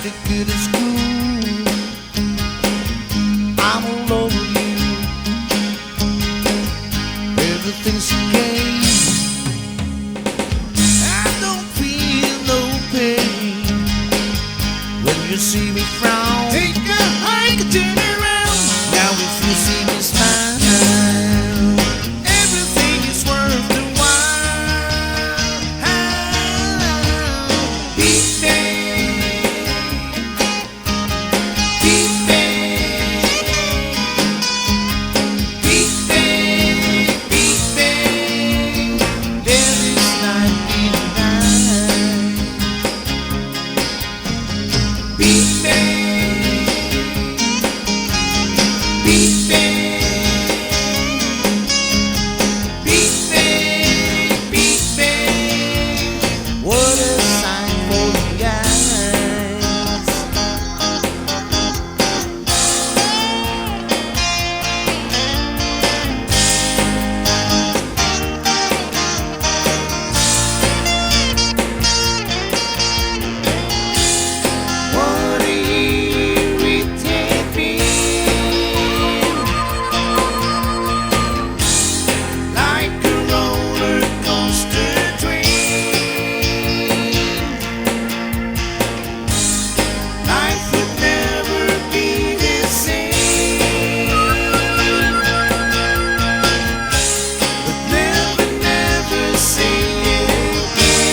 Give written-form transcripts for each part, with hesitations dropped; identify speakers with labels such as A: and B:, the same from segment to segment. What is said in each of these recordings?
A: to good at school. I'm all over you. Everything's okay. I don't feel no pain when you see me frown. Take a hike and turn around. Now if you see me smile, everything is worth the while. Beat me, beat me, beat me, beat me. There is not enough. Beat me, beat me, beat me, beat me. What a sign for the eyes. What a irritate me, like a roller coaster train. Life would never be the same, but never, never say again.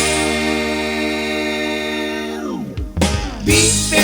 A: Beat me,